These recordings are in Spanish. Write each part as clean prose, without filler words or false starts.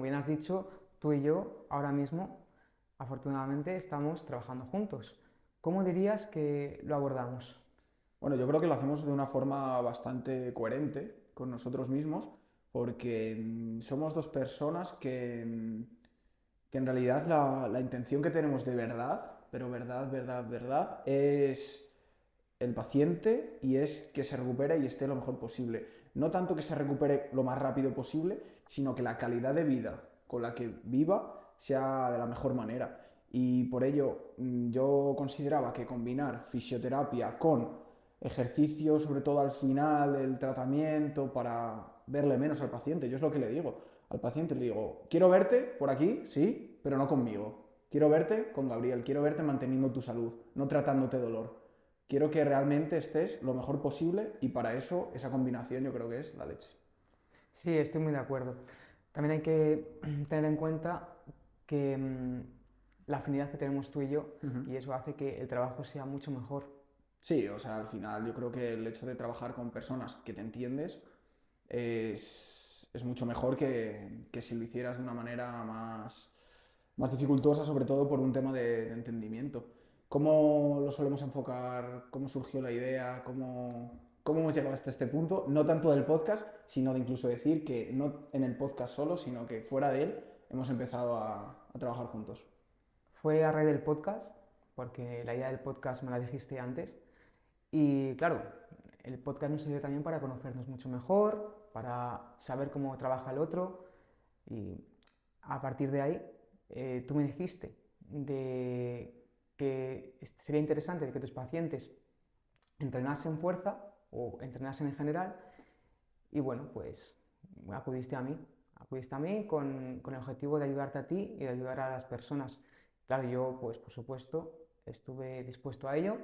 Bien has dicho, tú y yo ahora mismo, afortunadamente, estamos trabajando juntos. ¿Cómo dirías que lo abordamos? Bueno, yo creo que lo hacemos de una forma bastante coherente con nosotros mismos, porque somos dos personas que en realidad la intención que tenemos de verdad, pero verdad, verdad, verdad, es el paciente y es que se recupere y esté lo mejor posible. No tanto que se recupere lo más rápido posible, sino que la calidad de vida con la que viva sea de la mejor manera. Y por ello yo consideraba que combinar fisioterapia con ejercicio, sobre todo al final del tratamiento, para verle menos al paciente. Yo es lo que le digo al paciente, le digo, quiero verte por aquí, sí, pero no conmigo. Quiero verte con Gabriel, quiero verte manteniendo tu salud, no tratándote dolor. Quiero que realmente estés lo mejor posible y para eso esa combinación yo creo que es la leche. Sí, estoy muy de acuerdo. También hay que tener en cuenta que la afinidad que tenemos tú y yo, Ujú. y eso hace que el trabajo sea mucho mejor. Sí, o sea, al final yo creo que el hecho de trabajar con personas que te entiendes es mucho mejor que si lo hicieras de una manera más dificultosa, sobre todo por un tema de entendimiento. ¿Cómo lo solemos enfocar? ¿Cómo surgió la idea? ¿Cómo hemos llegado hasta este punto? No tanto del podcast, sino de incluso decir que no en el podcast solo, sino que fuera de él hemos empezado a trabajar juntos. Fue a raíz del podcast, porque la idea del podcast me la dijiste antes, y claro, el podcast nos sirve también para conocernos mucho mejor, para saber cómo trabaja el otro, y a partir de ahí tú me dijiste de que sería interesante que tus pacientes entrenasen fuerza o entrenasen en general y bueno, pues acudiste a mí, acudiste a mí con el objetivo de ayudarte a ti y de ayudar a las personas. Claro, yo pues por supuesto estuve dispuesto a ello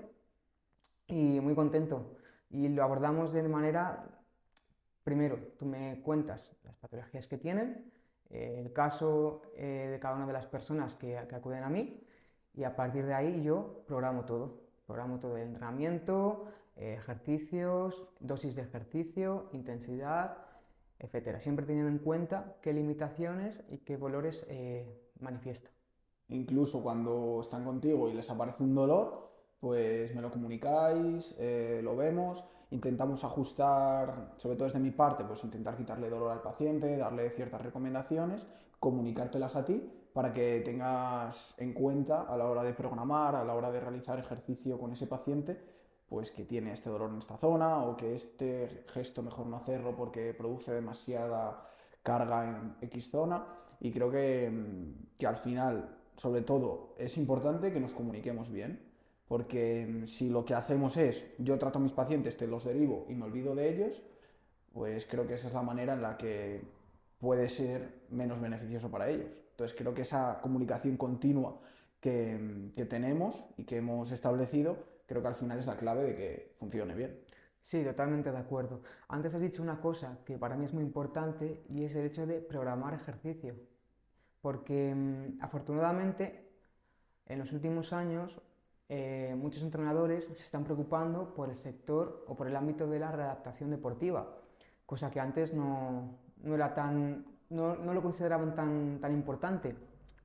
y muy contento. Y lo abordamos de manera, primero, tú me cuentas las patologías que tienen, el caso de cada una de las personas que acuden a mí y a partir de ahí yo programo todo el entrenamiento, ejercicios, dosis de ejercicio, intensidad, etcétera. Siempre teniendo en cuenta qué limitaciones y qué valores manifiesta. Incluso cuando están contigo y les aparece un dolor, pues me lo comunicáis, lo vemos, intentamos ajustar, sobre todo desde mi parte, pues intentar quitarle dolor al paciente, darle ciertas recomendaciones, comunicártelas a ti para que tengas en cuenta a la hora de programar, a la hora de realizar ejercicio con ese paciente, pues que tiene este dolor en esta zona o que este gesto mejor no hacerlo porque produce demasiada carga en X zona. Y creo que al final, sobre todo, es importante que nos comuniquemos bien, porque si lo que hacemos es yo trato a mis pacientes, te los derivo y me olvido de ellos, pues creo que esa es la manera en la que puede ser menos beneficioso para ellos. Entonces creo que esa comunicación continua que tenemos y que hemos establecido, creo que al final es la clave de que funcione bien. Sí, totalmente de acuerdo. Antes has dicho una cosa que para mí es muy importante y es el hecho de programar ejercicio. Porque afortunadamente en los últimos años muchos entrenadores se están preocupando por el sector o por el ámbito de la readaptación deportiva, cosa que antes no era no lo consideraban tan importante.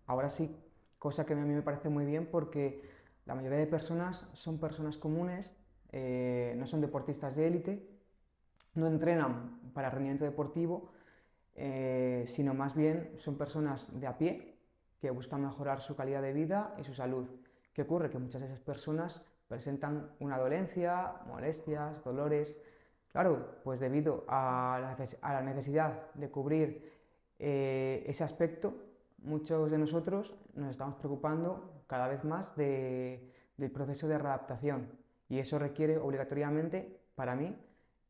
Ahora sí, cosa que a mí me parece muy bien porque la mayoría de personas son personas comunes, no son deportistas de élite, no entrenan para rendimiento deportivo, sino más bien son personas de a pie que buscan mejorar su calidad de vida y su salud. ¿Qué ocurre? Que muchas de esas personas presentan una dolencia, molestias, dolores. Claro, pues debido a la necesidad de cubrir ese aspecto, muchos de nosotros nos estamos preocupando cada vez más del proceso de readaptación y eso requiere obligatoriamente, para mí,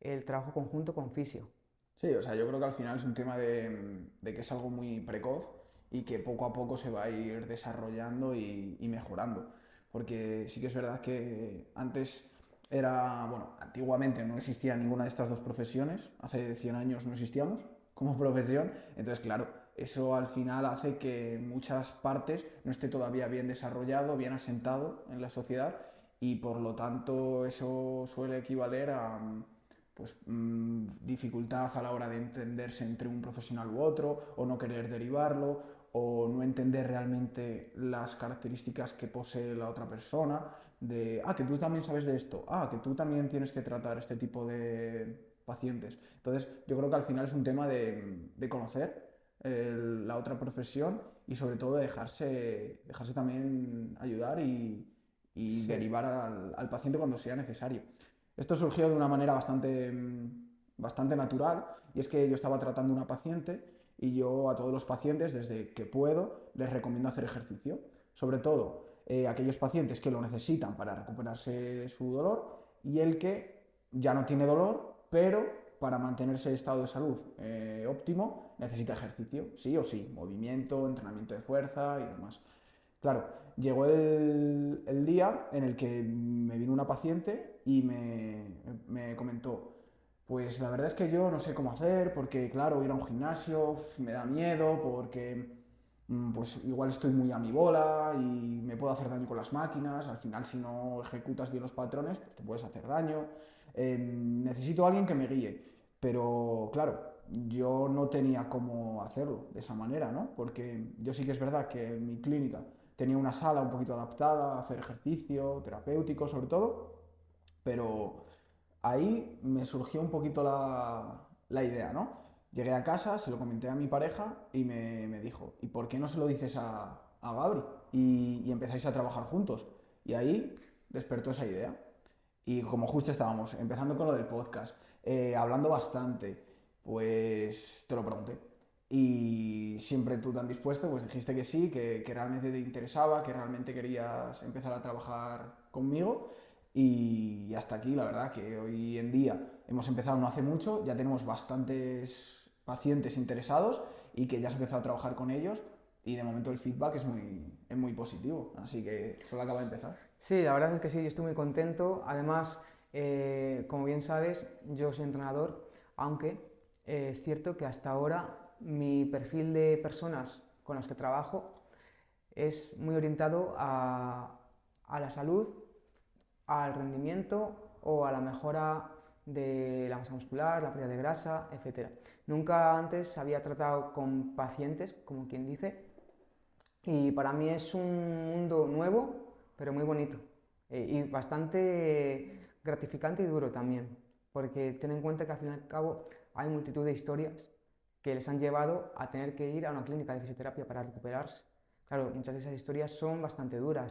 el trabajo conjunto con fisio. Sí, o sea, yo creo que al final es un tema de que es algo muy precoz y que poco a poco se va a ir desarrollando y mejorando. Porque sí que es verdad que antes era, bueno, antiguamente no existía ninguna de estas dos profesiones, hace 100 años no existíamos como profesión, entonces claro, eso al final hace que en muchas partes no esté todavía bien desarrollado, bien asentado en la sociedad y por lo tanto eso suele equivaler pues dificultad a la hora de entenderse entre un profesional u otro, o no querer derivarlo, o no entender realmente las características que posee la otra persona, de, que tú también sabes de esto, que tú también tienes que tratar este tipo de pacientes. Entonces, yo creo que al final es un tema de conocer la otra profesión y sobre todo dejarse también ayudar y Sí, derivar al paciente cuando sea necesario. Esto surgió de una manera bastante natural, y es que yo estaba tratando una paciente y yo a todos los pacientes, desde que puedo, les recomiendo hacer ejercicio. Sobre todo aquellos pacientes que lo necesitan para recuperarse de su dolor y el que ya no tiene dolor, pero para mantenerse el estado de salud óptimo necesita ejercicio, sí o sí, movimiento, entrenamiento de fuerza y demás. Claro, llegó el día en el que me vino una paciente y me comentó, pues la verdad es que yo no sé cómo hacer, porque claro, ir a un gimnasio me da miedo, porque pues igual estoy muy a mi bola y me puedo hacer daño con las máquinas, al final si no ejecutas bien los patrones, pues te puedes hacer daño. Necesito a alguien que me guíe, pero claro, yo no tenía cómo hacerlo de esa manera, ¿no? Porque yo sí que es verdad que en mi clínica tenía una sala un poquito adaptada a hacer ejercicio, terapéutico sobre todo, pero ahí me surgió un poquito la idea, ¿no? Llegué a casa, se lo comenté a mi pareja y me dijo, ¿y por qué no se lo dices a Gabri? Y empezáis a trabajar juntos. Y ahí despertó esa idea. Y como justo estábamos empezando con lo del podcast, hablando bastante, pues te lo pregunté. Y siempre tú tan dispuesto, pues dijiste que sí, que realmente te interesaba, que realmente querías empezar a trabajar conmigo. Y hasta aquí, la verdad, que hoy en día hemos empezado no hace mucho, ya tenemos bastantes pacientes interesados y que ya has empezado a trabajar con ellos y de momento el feedback es muy positivo, así que solo acaba de empezar. sí, la verdad es que sí, yo estoy muy contento. Además, como bien sabes, yo soy entrenador, aunque es cierto que hasta ahora mi perfil de personas con las que trabajo es muy orientado a la salud, al rendimiento o a la mejora de la masa muscular, la pérdida de grasa, etcétera. Nunca antes había tratado con pacientes, como quien dice, y para mí es un mundo nuevo, pero muy bonito y bastante gratificante y duro también, porque ten en cuenta que al fin y al cabo hay multitud de historias que les han llevado a tener que ir a una clínica de fisioterapia para recuperarse. Claro, muchas de esas historias son bastante duras